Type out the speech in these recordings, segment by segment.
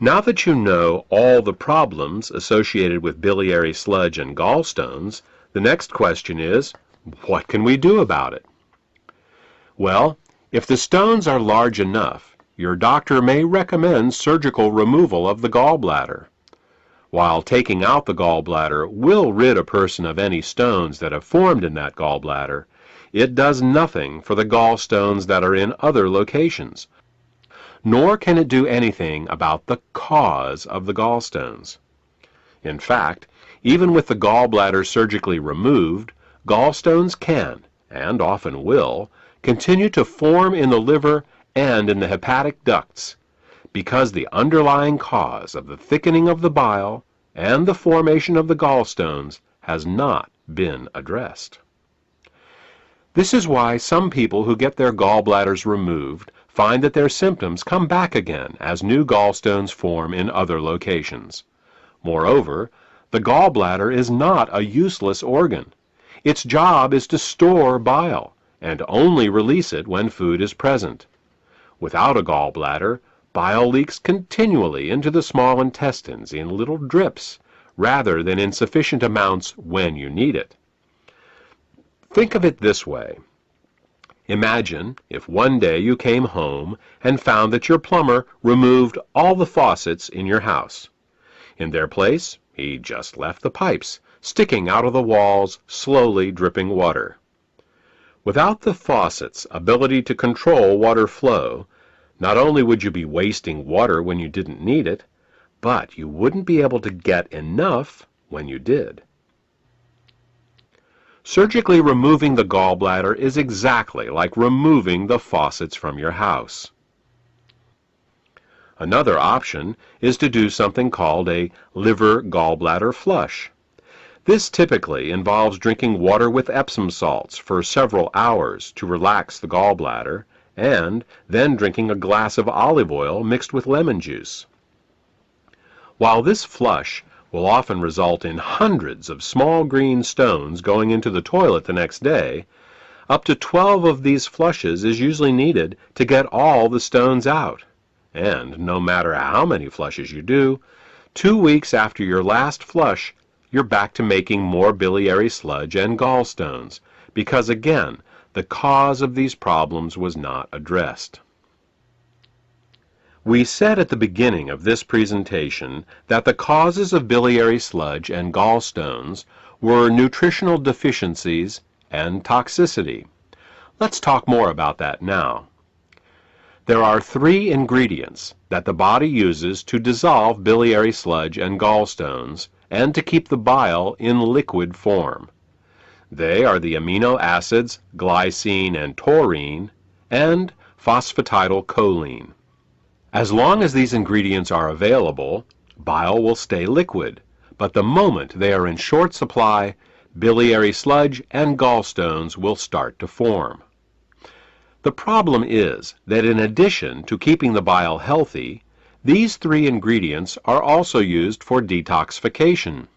Now that you know all the problems associated with biliary sludge and gallstones, the next question is, what can we do about it? Well, if the stones are large enough, your doctor may recommend surgical removal of the gallbladder. While taking out the gallbladder will rid a person of any stones that have formed in that gallbladder, it does nothing for the gallstones that are in other locations, nor can it do anything about the cause of the gallstones. In fact, even with the gallbladder surgically removed, gallstones can, and often will, continue to form in the liver and in the hepatic ducts, because the underlying cause of the thickening of the bile and the formation of the gallstones has not been addressed. This is why some people who get their gallbladders removed find that their symptoms come back again as new gallstones form in other locations. Moreover, the gallbladder is not a useless organ. Its job is to store bile and only release it when food is present. Without a gallbladder, bile leaks continually into the small intestines in little drips, rather than in sufficient amounts when you need it. Think of it this way. Imagine if one day you came home and found that your plumber removed all the faucets in your house. In their place, he just left the pipes, sticking out of the walls, slowly dripping water. Without the faucet's ability to control water flow, not only would you be wasting water when you didn't need it, but you wouldn't be able to get enough when you did. Surgically removing the gallbladder is exactly like removing the faucets from your house. Another option is to do something called a liver gallbladder flush. This typically involves drinking water with Epsom salts for several hours to relax the gallbladder, and then drinking a glass of olive oil mixed with lemon juice. While this flush will often result in hundreds of small green stones going into the toilet the next day, up to 12 of these flushes is usually needed to get all the stones out. And no matter how many flushes you do, 2 weeks after your last flush, you're back to making more biliary sludge and gallstones, because again, the cause of these problems was not addressed. We said at the beginning of this presentation that the causes of biliary sludge and gallstones were nutritional deficiencies and toxicity. Let's talk more about that now. There are 3 ingredients that the body uses to dissolve biliary sludge and gallstones and to keep the bile in liquid form. They are the amino acids glycine and taurine and phosphatidylcholine. As long as these ingredients are available, bile will stay liquid, but the moment they are in short supply, biliary sludge and gallstones will start to form. The problem is that in addition to keeping the bile healthy, these 3 ingredients are also used for detoxification.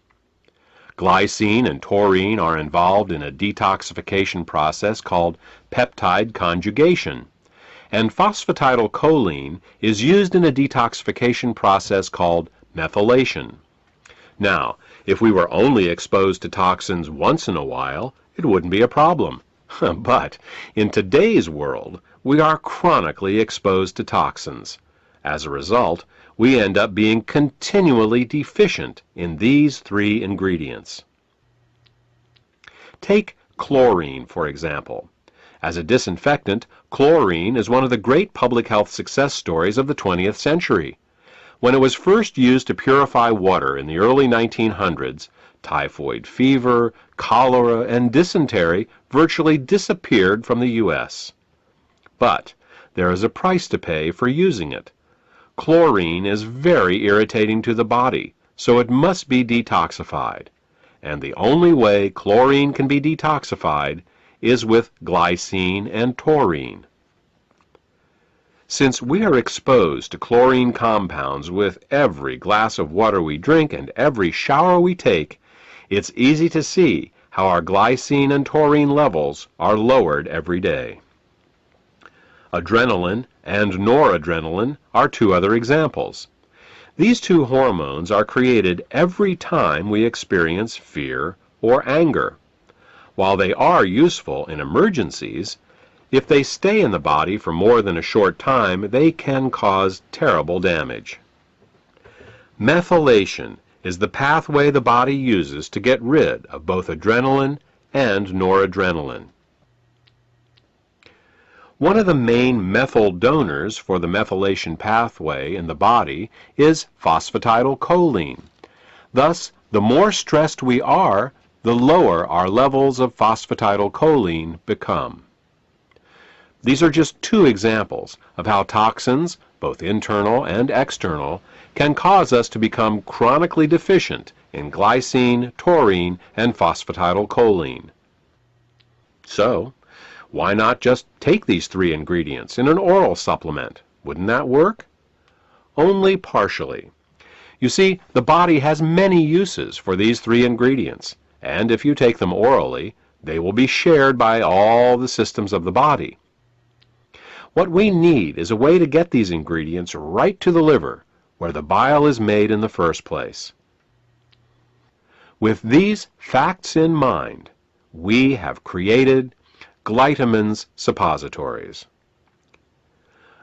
Glycine and taurine are involved in a detoxification process called peptide conjugation, and phosphatidylcholine is used in a detoxification process called methylation. Now, if we were only exposed to toxins once in a while, it wouldn't be a problem. But in today's world, we are chronically exposed to toxins. As a result, we end up being continually deficient in these 3 ingredients. Take chlorine, for example. As a disinfectant, chlorine is one of the great public health success stories of the 20th century. When it was first used to purify water in the early 1900s, typhoid fever, cholera, and dysentery virtually disappeared from the U.S. But there is a price to pay for using it. Chlorine is very irritating to the body, so it must be detoxified. And the only way chlorine can be detoxified is with glycine and taurine. Since we are exposed to chlorine compounds with every glass of water we drink and every shower we take, it's easy to see how our glycine and taurine levels are lowered every day. Adrenaline and noradrenaline are 2 other examples. These two hormones are created every time we experience fear or anger. While they are useful in emergencies, if they stay in the body for more than a short time, they can cause terrible damage. Methylation is the pathway the body uses to get rid of both adrenaline and noradrenaline. One of the main methyl donors for the methylation pathway in the body is phosphatidylcholine. Thus, the more stressed we are, the lower our levels of phosphatidylcholine become. These are just two examples of how toxins, both internal and external, can cause us to become chronically deficient in glycine, taurine, and phosphatidylcholine. So, why not just take these three ingredients in an oral supplement? Wouldn't that work? Only partially. You see, the body has many uses for these three ingredients, and if you take them orally, they will be shared by all the systems of the body. What we need is a way to get these ingredients right to the liver, where the bile is made in the first place. With these facts in mind, we have created Glytamins suppositories.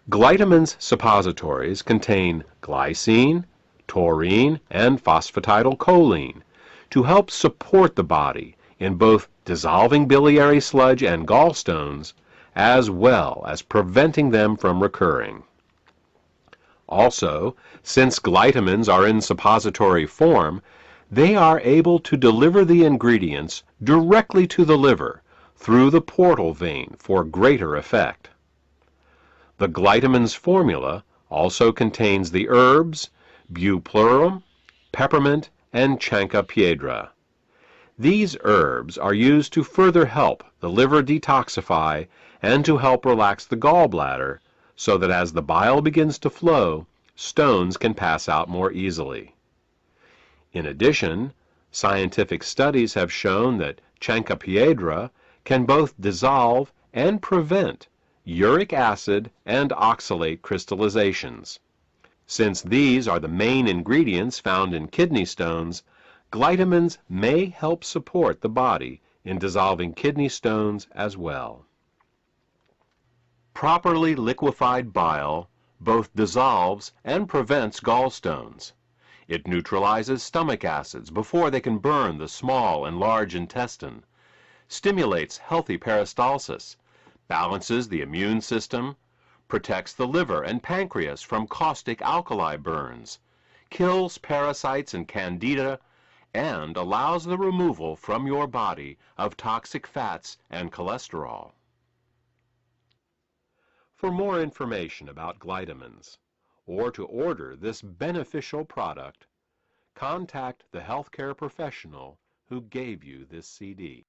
Glytamins suppositories contain glycine, taurine, and phosphatidylcholine to help support the body in both dissolving biliary sludge and gallstones, as well as preventing them from recurring. Also, since glytamins are in suppository form, they are able to deliver the ingredients directly to the liver through the portal vein for greater effect. The glytamins formula also contains the herbs bupleurum, peppermint, and chancropiedra. These herbs are used to further help the liver detoxify and to help relax the gallbladder so that as the bile begins to flow, stones can pass out more easily. In addition, scientific studies have shown that chancropiedra can both dissolve and prevent uric acid and oxalate crystallizations. Since these are the main ingredients found in kidney stones, glytamins may help support the body in dissolving kidney stones as well. Properly liquefied bile both dissolves and prevents gallstones. It neutralizes stomach acids before they can burn the small and large intestine, stimulates healthy peristalsis, balances the immune system, protects the liver and pancreas from caustic alkali burns, kills parasites and candida, and allows the removal from your body of toxic fats and cholesterol. For more information about glytamins, or to order this beneficial product, contact the healthcare professional who gave you this CD.